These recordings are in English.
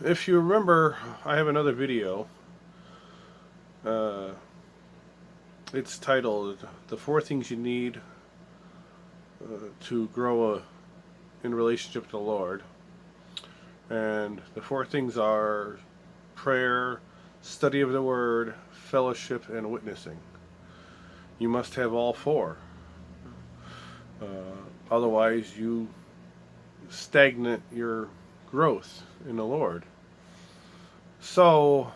If you remember, I have another video. Uh, it's titled "The Four Things You Need to Grow in Relationship to the Lord," and the four things are prayer, study of the Word, fellowship, and witnessing. You must have all four. Otherwise, you stagnate your growth in the Lord. So,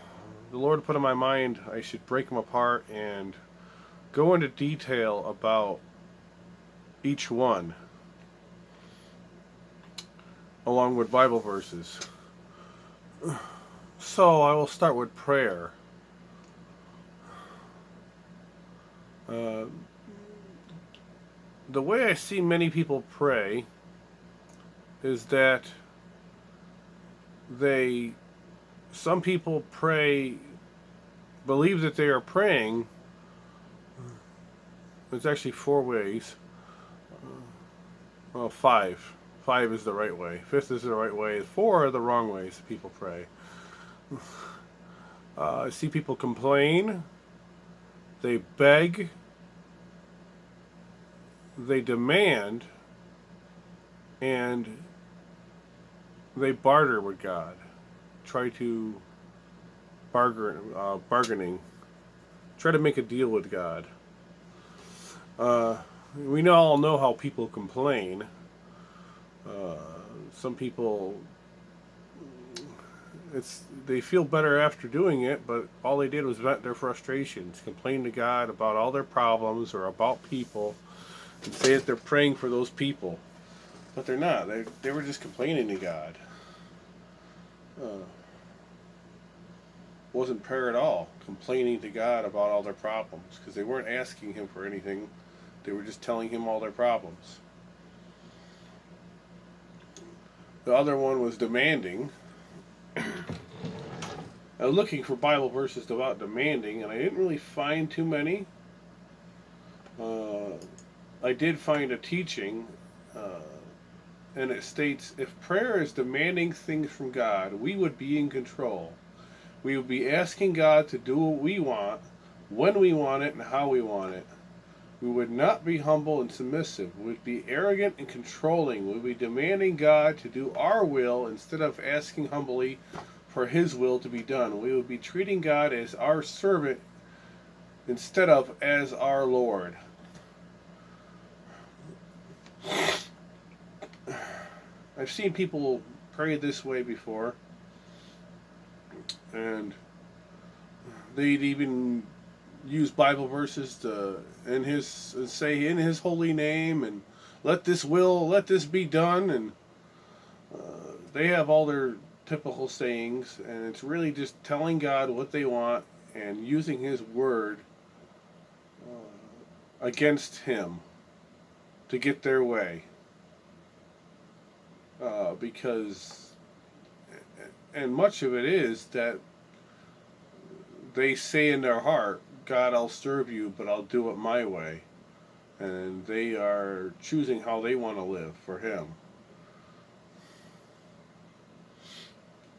the Lord put in my mind I should break them apart and go into detail about each one, along with Bible verses. So, I will start with prayer. Uh, the way I see many people pray is that they, some people pray, believe that they are praying. There's actually four ways. Well, five. Five is the right way. Fifth is the right way. Four are the wrong ways people pray. I see people complain, they beg, they demand, and they barter with God. Try to bargaining. Try to make a deal with God. Uh, we all know how people complain. Uh, some people, they feel better after doing it, but all they did was vent their frustrations, complain to God about all their problems or about people, and say that they're praying for those people, but they're not. They were just complaining to God. Uh, wasn't prayer at all, complaining to God about all their problems, because they weren't asking Him for anything. They were just telling Him all their problems. The other one was demanding. I was looking for Bible verses about demanding, and I didn't really find too many. Uh, I did find a teaching, uh, and it states if prayer is demanding things from God, we would be in control. We would be asking God to do what we want, when we want it, and how we want it. We would not be humble and submissive. We would be arrogant and controlling. We would be demanding God to do our will instead of asking humbly for His will to be done. We would be treating God as our servant instead of as our Lord. I've seen people pray this way before, and they'd even use Bible verses to say in His holy name and let this be done, and they have all their typical sayings, and it's really just telling God what they want and using His word against Him to get their way. Because, and much of it is that they say in their heart, God, I'll serve you, but I'll do it my way. And they are choosing how they want to live for Him.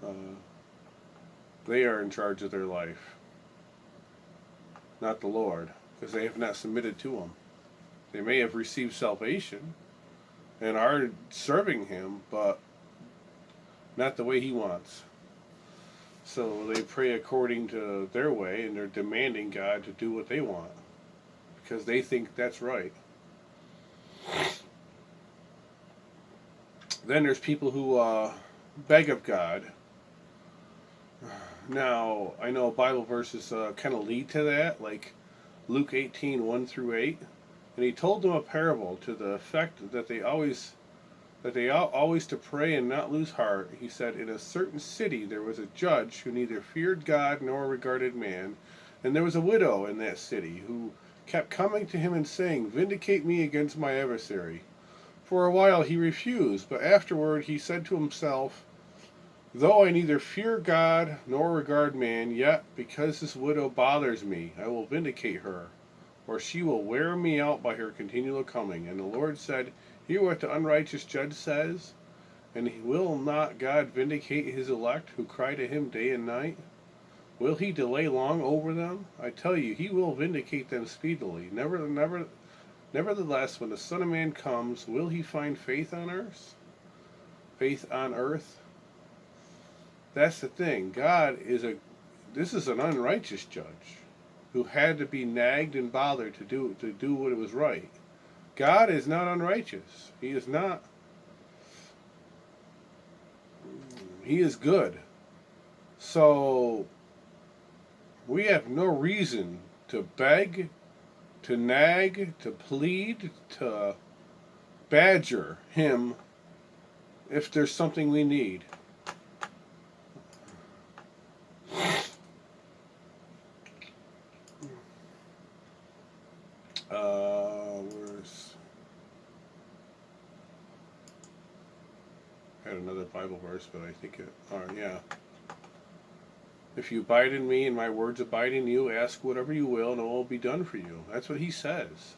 Uh, they are in charge of their life, not the Lord, because they have not submitted to Him. They may have received salvation and are serving Him, but not the way He wants. So they pray according to their way, and they're demanding God to do what they want because they think that's right. Then there's people who beg of God. Now, I know Bible verses kind of lead to that, like Luke 18, 1 through 8. And He told them a parable to the effect that they ought always to pray and not lose heart. He said, in a certain city there was a judge who neither feared God nor regarded man. And there was a widow in that city who kept coming to him and saying, vindicate me against my adversary. For a while he refused, but afterward he said to himself, though I neither fear God nor regard man, yet because this widow bothers me, I will vindicate her, or she will wear me out by her continual coming. And the Lord said, hear what the unrighteous judge says. And will not God vindicate his elect who cry to him day and night? Will he delay long over them? I tell you, he will vindicate them speedily. Nevertheless, when the Son of Man comes, will he find faith on earth? Faith on earth? That's the thing. This is an unrighteous judge who had to be nagged and bothered to do what was right. God is not unrighteous. He is not. He is good. So we have no reason to beg, to nag, to plead, to badger him if there's something we need. Where's I had another Bible verse, but I think yeah. If you abide in me and my words abide in you, ask whatever you will and it will be done for you. That's what he says.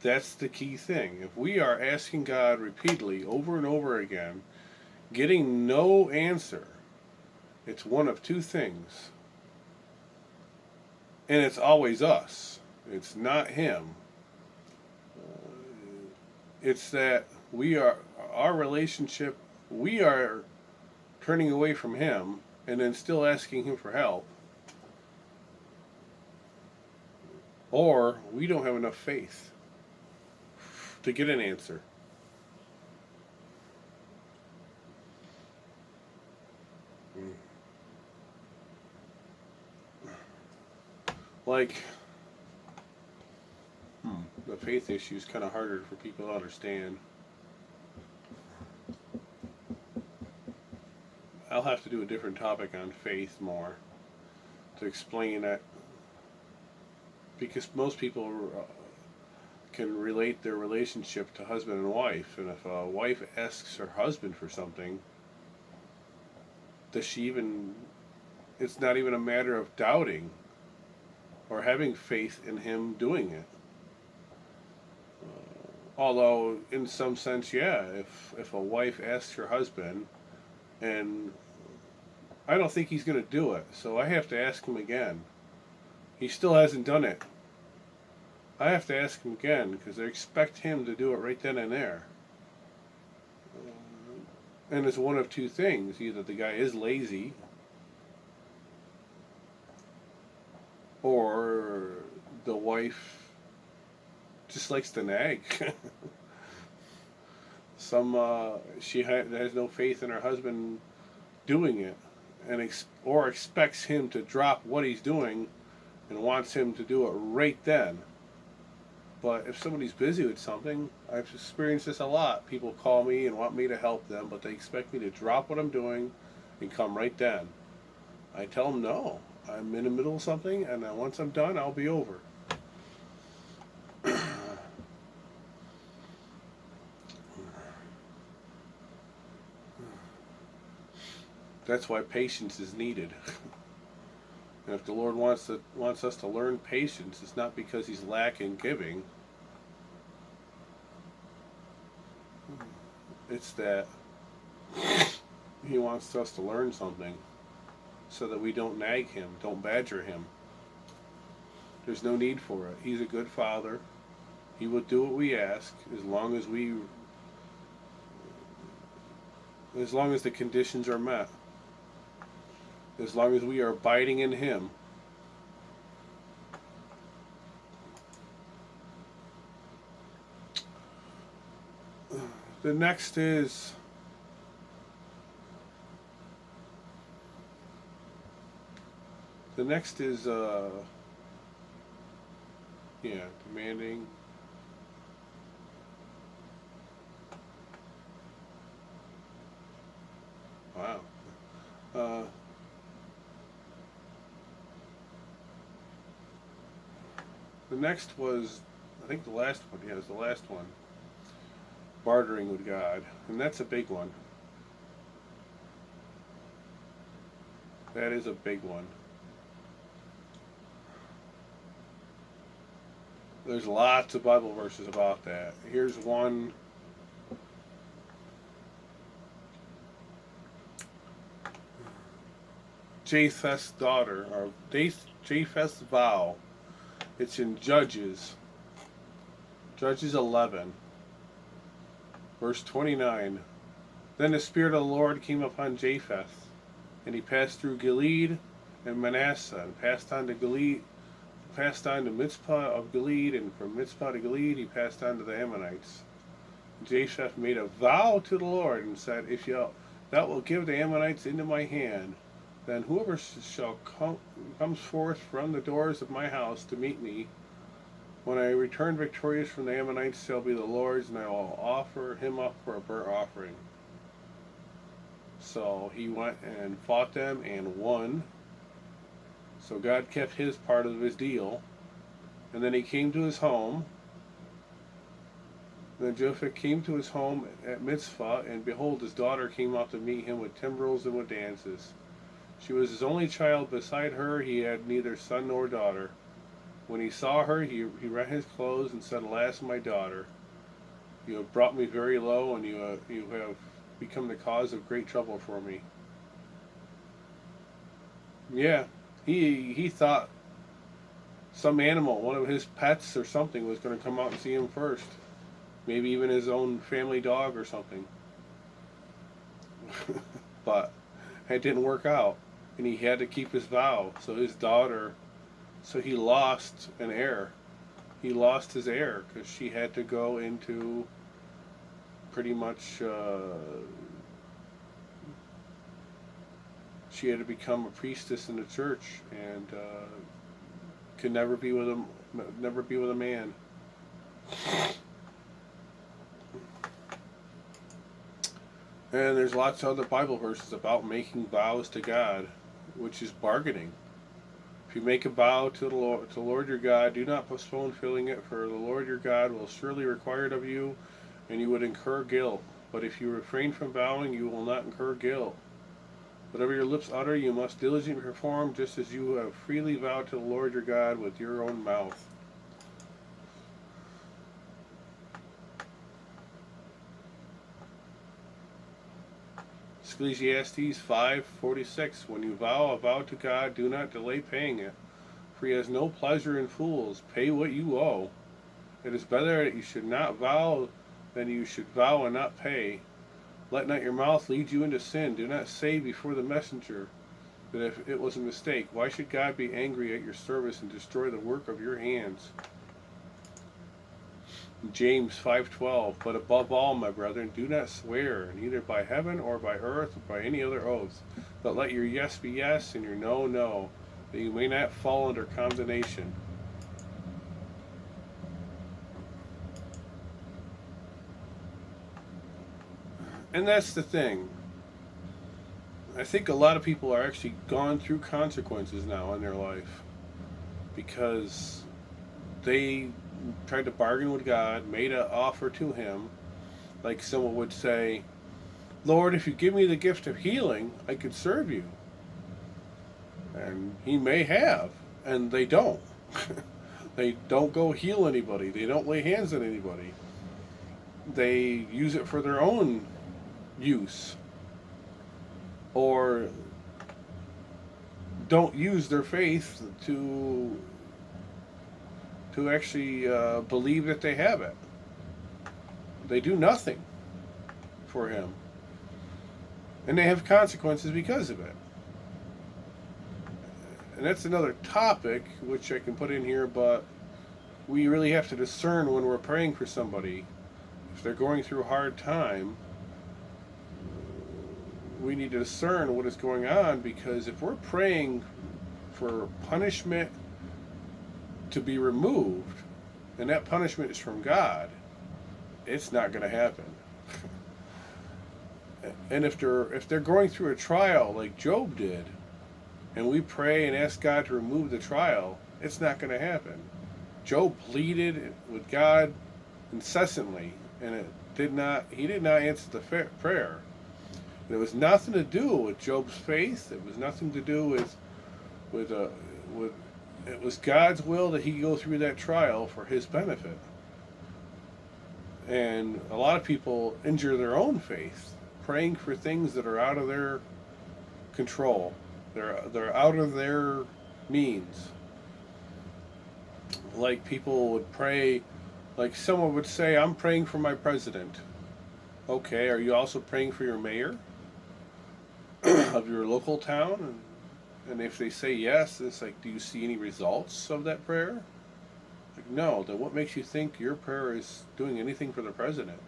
That's the key thing. If we are asking God repeatedly, over and over again, getting no answer, it's one of two things. And it's always us. It's not him. It's that our relationship, we are turning away from him and then still asking him for help. Or we don't have enough faith to get an answer. Like, the faith issue is kind of harder for people to understand. I'll have to do a different topic on faith more to explain that, because most people can relate their relationship to husband and wife, and if a wife asks her husband for something, does she even, it's not even a matter of doubting or having faith in him doing it. Although, in some sense, yeah, if a wife asks her husband, and I don't think he's going to do it, so I have to ask him again. He still hasn't done it. I have to ask him again, because I expect him to do it right then and there. And it's one of two things. Either the guy is lazy, or the wife just likes to nag. She has no faith in her husband doing it, and or expects him to drop what he's doing and wants him to do it right then. But if somebody's busy with something, I've experienced this a lot. People call me and want me to help them, but they expect me to drop what I'm doing and come right then. I tell them no. I'm in the middle of something, and then once I'm done, I'll be over. That's why patience is needed. And if the Lord wants us to learn patience, it's not because he's lacking giving. It's that he wants us to learn something so that we don't nag him, don't badger him. There's no need for it. He's a good father. He will do what we ask as long as the conditions are met. As long as we are abiding in him. The next is demanding. Wow. The next was, I think the last one, yeah, it was the last one. Bartering with God. And that's a big one. That is a big one. There's lots of Bible verses about that. Here's one. Japheth's daughter, or Japheth's vow. It's in Judges 11, verse 29. Then the Spirit of the Lord came upon Japheth, and he passed through Gilead and Manasseh, and passed on to Mizpah of Gilead, and from Mizpah to Gilead he passed on to the Ammonites. Japheth made a vow to the Lord and said, "If thou wilt give the Ammonites into my hand, then whoever comes forth from the doors of my house to meet me, when I return victorious from the Ammonites, shall be the Lord's, and I will offer him up for a burnt offering." So he went and fought them and won. So God kept his part of his deal. And then he came to his home. Then Japheth came to his home at Mizpah, and behold, his daughter came out to meet him with timbrels and with dances. She was his only child. Beside her he had neither son nor daughter. When he saw her, he rent his clothes and said, "Alas, my daughter, you have brought me very low, and you have become the cause of great trouble for me." Yeah, he thought some animal, one of his pets or something, was going to come out and see him first. Maybe even his own family dog or something. But it didn't work out, and he had to keep his vow. So he lost an heir. He lost his heir because she had to go into pretty much. She had to become a priestess in the church, and could never be with a man. And there's lots of other Bible verses about making vows to God, which is bargaining. If you make a vow to the Lord your God, do not postpone filling it, for the Lord your God will surely require it of you, and you would incur guilt. But if you refrain from vowing, you will not incur guilt. Whatever your lips utter, you must diligently perform, just as you have freely vowed to the Lord your God with your own mouth. Ecclesiastes 5:46. When you vow a vow to God, do not delay paying it, for he has no pleasure in fools. Pay what you owe. It is better that you should not vow than you should vow and not pay. Let not your mouth lead you into sin. Do not say before the messenger that if it was a mistake. Why should God be angry at your service and destroy the work of your hands? James 5:12. But above all, my brethren, do not swear, neither by heaven or by earth or by any other oath, but let your yes be yes and your no, no, that you may not fall under condemnation. And that's the thing. I think a lot of people are actually gone through consequences now in their life because they tried to bargain with God, made an offer to him. Like someone would say, "Lord, if you give me the gift of healing, I could serve you." And he may have, and they don't. They don't go heal anybody. They don't lay hands on anybody. They use it for their own use, or don't use their faith to actually believe that they have it. They do nothing for him, and they have consequences because of it. And that's another topic which I can put in here, but we really have to discern when we're praying for somebody. If they're going through a hard time, we need to discern what is going on, because if we're praying for punishment to be removed, and that punishment is from God, it's not going to happen. And if they're going through a trial like Job did, and we pray and ask God to remove the trial, it's not going to happen. Job pleaded with God incessantly, and he did not answer the prayer. And it was nothing to do with Job's faith. It was nothing to do with it was God's will that he go through that trial for his benefit. And a lot of people injure their own faith praying for things that are out of their control. They're out of their means. Like people would pray, like someone would say, "I'm praying for my president." Okay, are you also praying for your mayor of your local town? And if they say yes, it's like, do you see any results of that prayer? Like, no. Then what makes you think your prayer is doing anything for the president?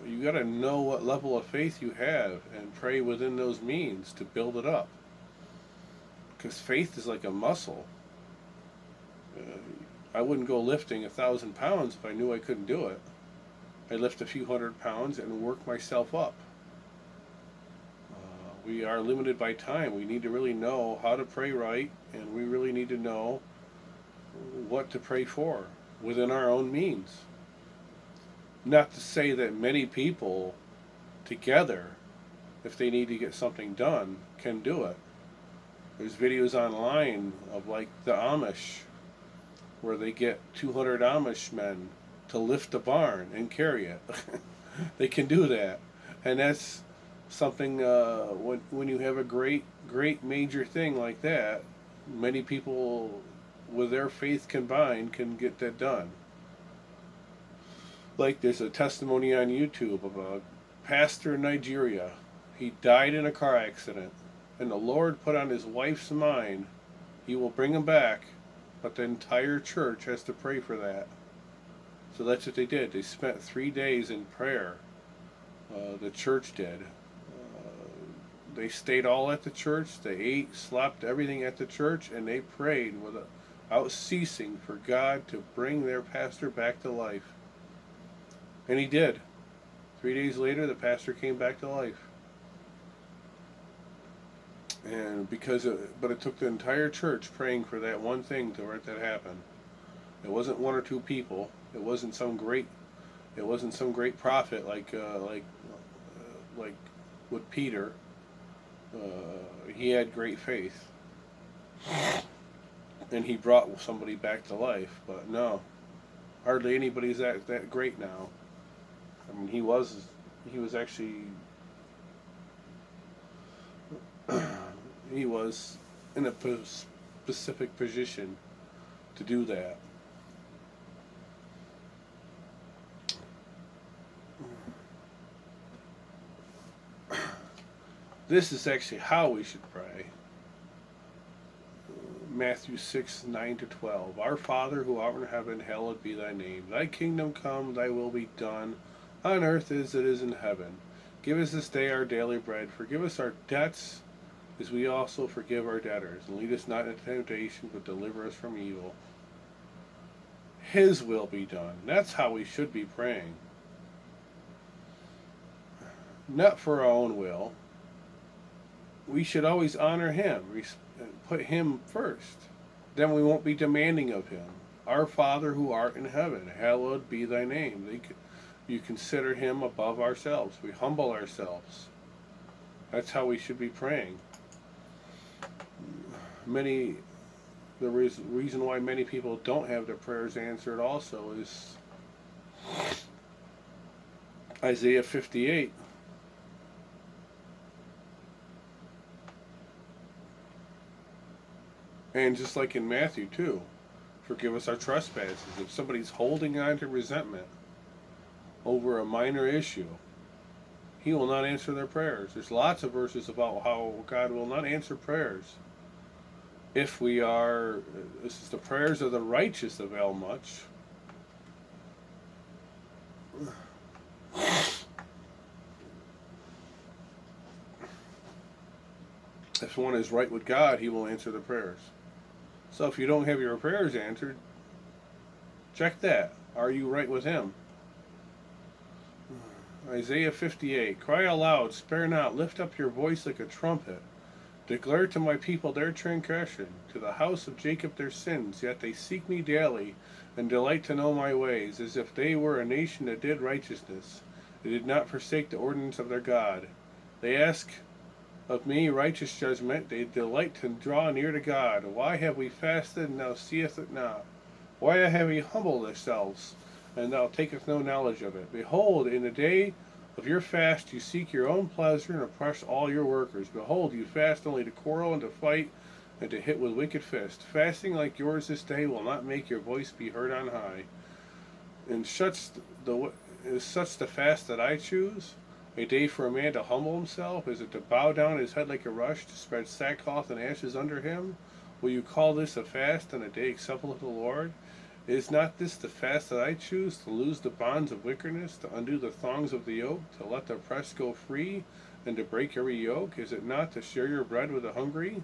You got to know what level of faith you have and pray within those means to build it up. Because faith is like a muscle. Uh, I wouldn't go lifting 1,000 pounds if I knew I couldn't do it. I lift a few 100 pounds and work myself up. We are limited by time. We need to really know how to pray right, and we really need to know what to pray for within our own means. Not to say that many people together, if they need to get something done, can do it. There's videos online of like the Amish where they get 200 Amish men to lift a barn and carry it. They can do that. And that's something, when you have a great major thing like that, many people with their faith combined can get that done. Like there's a testimony on YouTube of a pastor in Nigeria. He died in a car accident, and the Lord put on his wife's mind, he will bring him back, but the entire church has to pray for that. So that's what they did. They spent 3 days in prayer. The church did. They stayed all at the church. They ate, slept, everything at the church, and they prayed without ceasing for God to bring their pastor back to life. And he did. 3 days later, the pastor came back to life. And but it took the entire church praying for that one thing to let that happen. It wasn't one or two people. It wasn't some great prophet like with Peter. He had great faith, and he brought somebody back to life. But no, hardly anybody's that great now. I mean, he was actually he was in a specific position to do that. This is actually how we should pray. Matthew 6:9-12. Our Father who art in heaven, hallowed be thy name. Thy kingdom come, thy will be done, on earth as it is in heaven. Give us this day our daily bread. Forgive us our debts, as we also forgive our debtors. And lead us not into temptation, but deliver us from evil. His will be done. That's how we should be praying. Not for our own will. We should always honor him, put him first. Then we won't be demanding of him. Our Father who art in heaven, hallowed be thy name. You consider him above ourselves. We humble ourselves. That's how we should be praying. The reason why many people don't have their prayers answered also is Isaiah 58. And just like in Matthew too, forgive us our trespasses. If somebody's holding on to resentment over a minor issue, he will not answer their prayers. There's lots of verses about how God will not answer prayers. This is the prayers of the righteous avail much. If one is right with God, he will answer the prayers. So if you don't have your prayers answered, check that. Are you right with him? Isaiah 58. Cry aloud, spare not, lift up your voice like a trumpet. Declare to my people their transgression, to the house of Jacob their sins. Yet they seek me daily, and delight to know my ways, as if they were a nation that did righteousness. They did not forsake the ordinance of their God. They ask of me righteous judgment. They delight to draw near to God. Why have we fasted, and thou seest it not? Why have we humbled ourselves, and thou takest no knowledge of it? Behold, in the day Of your fast you seek your own pleasure and oppress all your workers. Behold, you fast only to quarrel and to fight and to hit with wicked fists. Fasting like yours this day will not make your voice be heard on high. And is such the fast that I choose? A day for a man to humble himself? Is it to bow down his head like a rush, to spread sackcloth and ashes under him? Will you call this a fast and a day acceptable to the Lord? Is not this the fast that I choose, to loose the bonds of wickedness, to undo the thongs of the yoke, to let the oppressed go free, and to break every yoke? Is it not to share your bread with the hungry,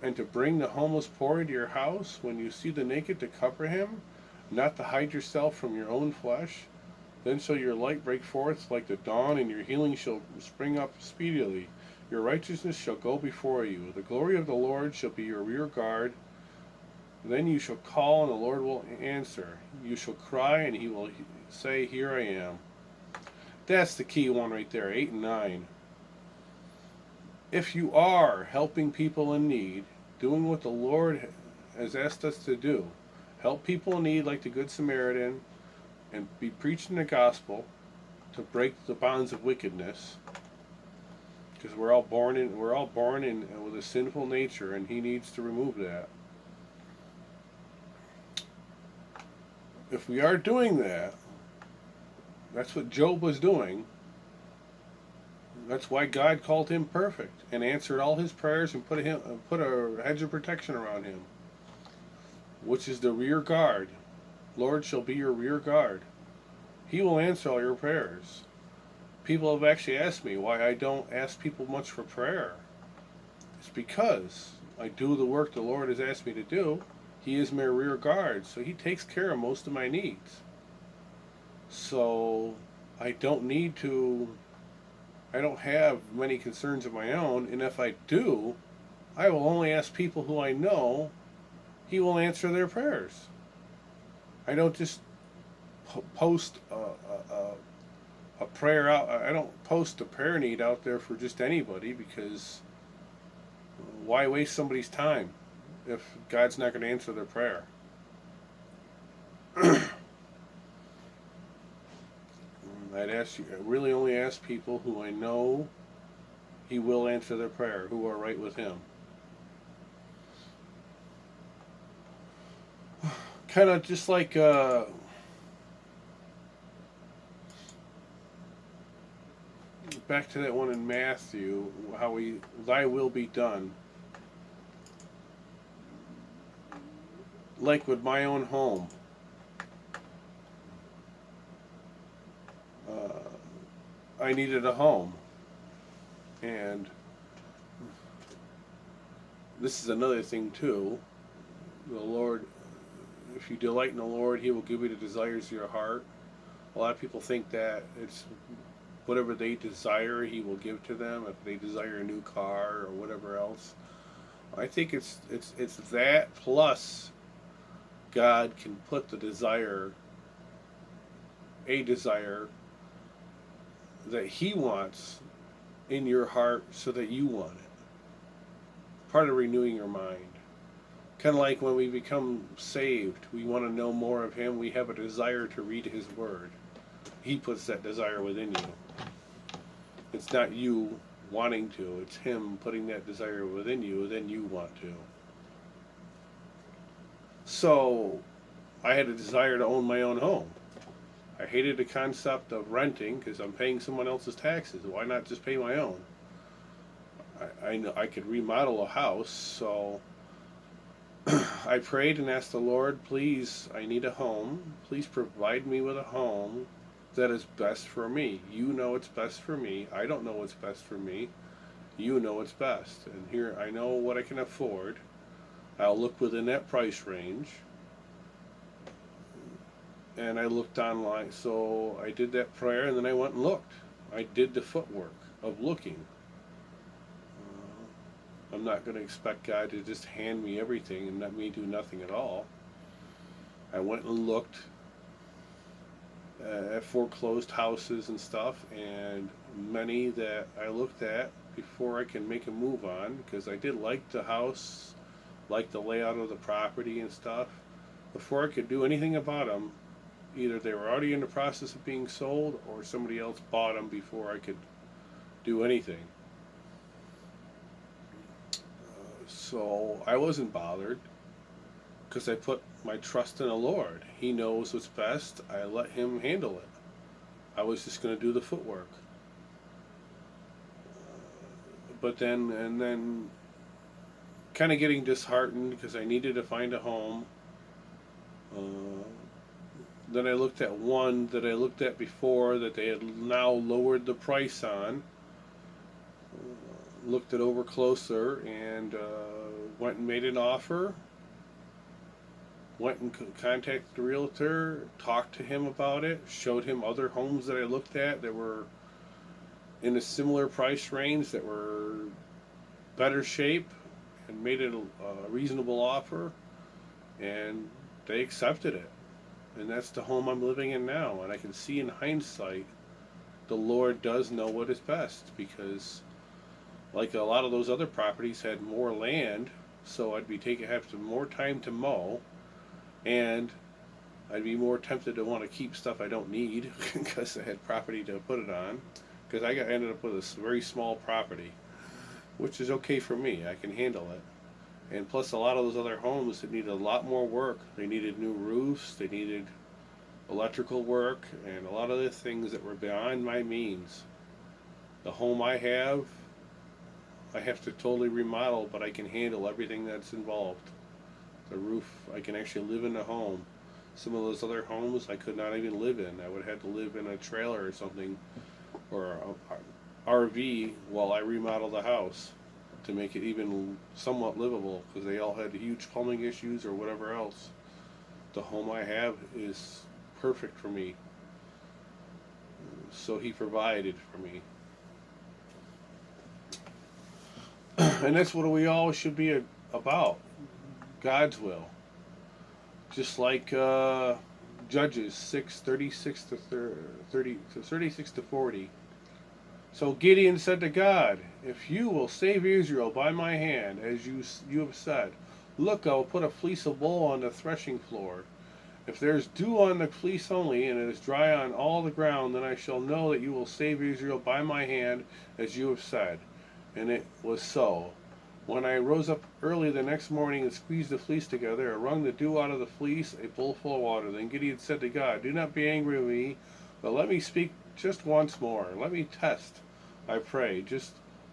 and to bring the homeless poor into your house? When you see the naked, to cover him, not to hide yourself from your own flesh? Then shall your light break forth like the dawn, and your healing shall spring up speedily. Your righteousness shall go before you. The glory of the Lord shall be your rear guard. Then you shall call, and the Lord will answer. You shall cry, and he will say, Here I am. That's the key one right there, 8 and 9. If you are helping people in need, doing what the Lord has asked us to do, help people in need like the Good Samaritan, and be preaching the gospel to break the bonds of wickedness, because we're all born in with a sinful nature, and He needs to remove that. If we are doing that, that's what Job was doing. That's why God called him perfect and answered all his prayers and put a hedge of protection around him, which is the rear guard. Lord shall be your rear guard. He will answer all your prayers. People have actually asked me why I don't ask people much for prayer. It's because I do the work the Lord has asked me to do. He is my rear guard, so He takes care of most of my needs. So I don't have many concerns of my own, and if I do, I will only ask people who I know He will answer their prayers. I don't just post a prayer out. I don't post a prayer need out there for just anybody, because why waste somebody's time if God's not going to answer their prayer? I really only ask people who I know He will answer their prayer, who are right with Him. Kind of just like back to that one in Matthew, Thy will be done. Like with my own home. I needed a home. And this is another thing too. The Lord, if you delight in the Lord, He will give you the desires of your heart. A lot of people think that it's whatever they desire, He will give to them. If they desire a new car or whatever else, I think it's that plus God can put a desire that He wants in your heart so that you want it. Part of renewing your mind. Kind of like when we become saved, we want to know more of Him. We have a desire to read His Word. He puts that desire within you. It's not you wanting to, it's Him putting that desire within you, and then you want to. So, I had a desire to own my own home. I hated the concept of renting because I'm paying someone else's taxes. Why not just pay my own? I know I could remodel a house, so I prayed and asked the Lord, please, I need a home. Please provide me with a home that is best for me. You know it's best for me. I don't know what's best for me. You know what's best. And here I know what I can afford. I'll look within that price range. And I looked online, so I did that prayer, and then I went and looked. I did the footwork of looking. I'm not going to expect God to just hand me everything and let me do nothing at all. I went and looked at foreclosed houses and stuff, and many that I looked at before I can make a move on, because I did like the house, like the layout of the property and stuff. Before I could do anything about them, Either they were already in the process of being sold, or somebody else bought them before I could do anything. So I wasn't bothered because I put my trust in the Lord. He knows what's best. I let Him handle it. I was just going to do the footwork. But then kind of getting disheartened because I needed to find a home. Uh, then I looked at one that I looked at before that they had now lowered the price on. Looked it over closer and went and made an offer. Went and contacted the realtor, talked to him about it, showed him other homes that I looked at that were in a similar price range that were better shape, and made it a reasonable offer, and they accepted it. And that's the home I'm living in now. And I can see in hindsight, the Lord does know what is best, because like a lot of those other properties had more land, so I'd be have more time to mow, and I'd be more tempted to want to keep stuff I don't need because I had property to put it on. Because ended up with a very small property, which is okay for me. I can handle it. And plus, a lot of those other homes that needed a lot more work. They needed new roofs. They needed electrical work, and a lot of the things that were beyond my means. The home I have to totally remodel, but I can handle everything that's involved. The roof, I can actually live in the home. Some of those other homes I could not even live in. I would have to live in a trailer or something, or a RV, while I remodel the house to make it even somewhat livable, because they all had huge plumbing issues or whatever else. The home I have is perfect for me. So He provided for me. And that's what we all should be about. God's will. Just like Judges 6:36 to 36 to 40. So Gideon said to God, "If you will save Israel by my hand, as you have said, look, I will put a fleece of wool on the threshing floor. If there is dew on the fleece only, and it is dry on all the ground, then I shall know that you will save Israel by my hand, as you have said." And it was so. When I rose up early the next morning and squeezed the fleece together, I wrung the dew out of the fleece, a bowlful of water. Then Gideon said to God, "Do not be angry with me, but let me speak just once more. Let me test, I pray, just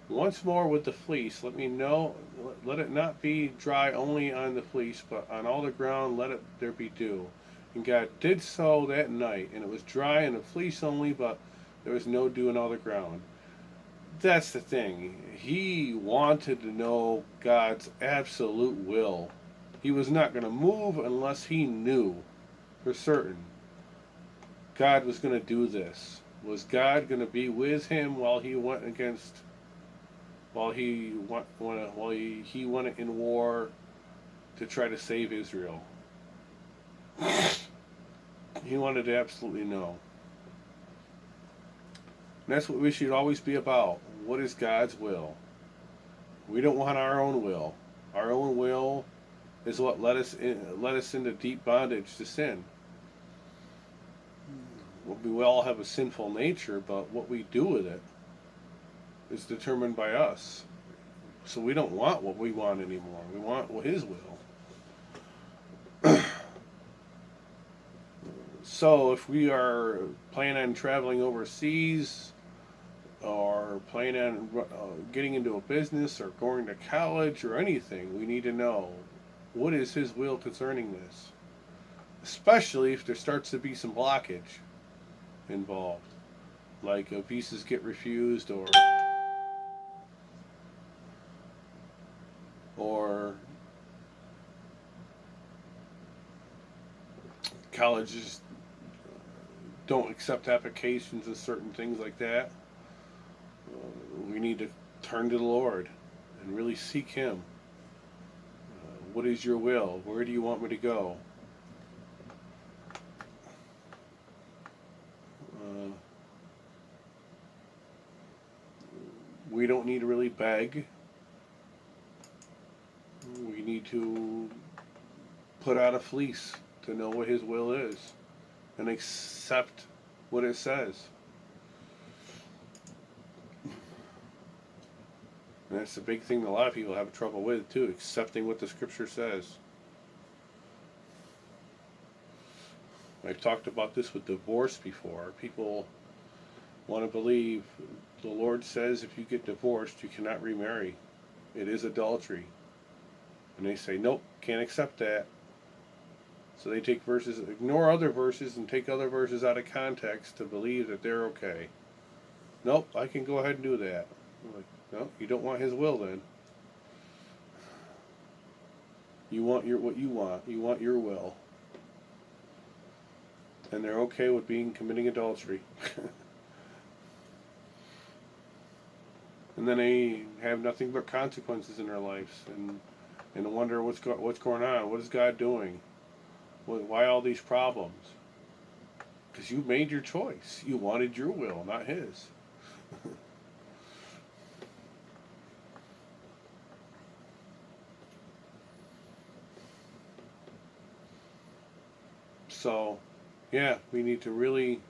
once more with the fleece. Let me know, let it not be dry only on the fleece, but on all the ground there be dew." And God did so that night, and it was dry on the fleece only, but there was no dew on all the ground. That's the thing. He wanted to know God's absolute will. He was not going to move unless he knew for certain God was going to do this. Was God going to be with him while he went in war to try to save Israel? He wanted to absolutely know. And that's what we should always be about. What is God's will? We don't want our own will. Our own will is what led us into deep bondage to sin. We all have a sinful nature, but what we do with it is determined by us. So we don't want what we want anymore. We want His will. So if we are planning on traveling overseas, or planning on getting into a business, or going to college, or anything, we need to know, what is His will concerning this? Especially if there starts to be some blockage involved, like visas get refused, or colleges don't accept applications and certain things like that. We need to turn to the Lord and really seek Him. What is your will? Where do you want me to go? We don't need to really beg. We need to put out a fleece to know what His will is. and accept what it says. And that's the big thing that a lot of people have trouble with too, accepting what the scripture says. I've talked about this with divorce before. People want to believe the Lord says if you get divorced, you cannot remarry. It is adultery. And they say, nope, can't accept that. So they take verses, ignore other verses, and take other verses out of context to believe that they're okay. Nope, I can go ahead and do that. I'm like, no, you don't want His will then. You want what you want. You want your will. And they're okay with committing adultery. And then they have nothing but consequences in their lives, and wonder what's going on. What is God doing? Why all these problems? Because you made your choice. You wanted your will, not His. So, yeah, we need to really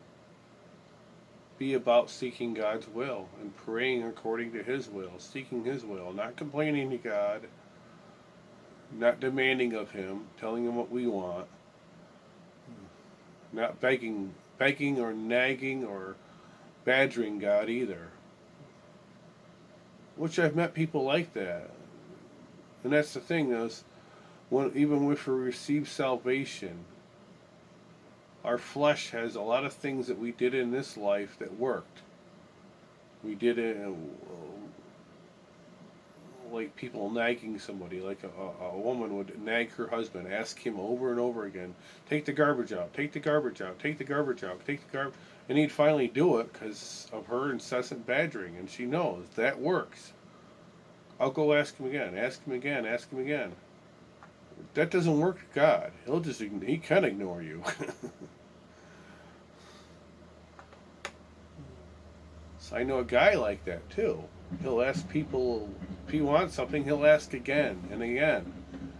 be about seeking God's will and praying according to His will, seeking His will, not complaining to God, not demanding of Him, telling Him what we want, not begging or nagging or badgering God either. Which I've met people like that. And that's the thing, is even if we receive salvation, our flesh has a lot of things that we did in this life that worked. We did it like people nagging somebody, like a woman would nag her husband, ask him over and over again, take the garbage out, take the garbage out, take the garbage out, take the garbage, and he'd finally do it because of her incessant badgering, and she knows that works. I'll go ask him again, ask him again, ask him again. That doesn't work to God. He can ignore you. So I know a guy like that too. He'll ask people if he wants something, he'll ask again and again.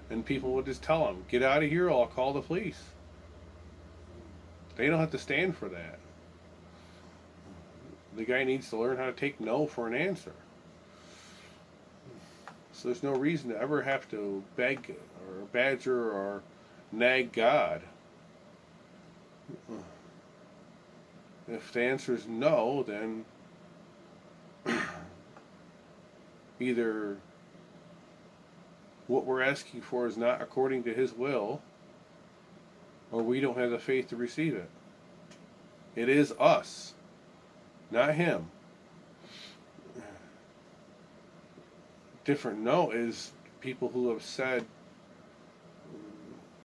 And people will just tell him, get out of here or I'll call the police. They don't have to stand for that. The guy needs to learn how to take no for an answer. So there's no reason to ever have to beg or badger or nag God. If the answer is no, then either what we're asking for is not according to His will, or we don't have the faith to receive it. It is us, not Him. Different no is people who have said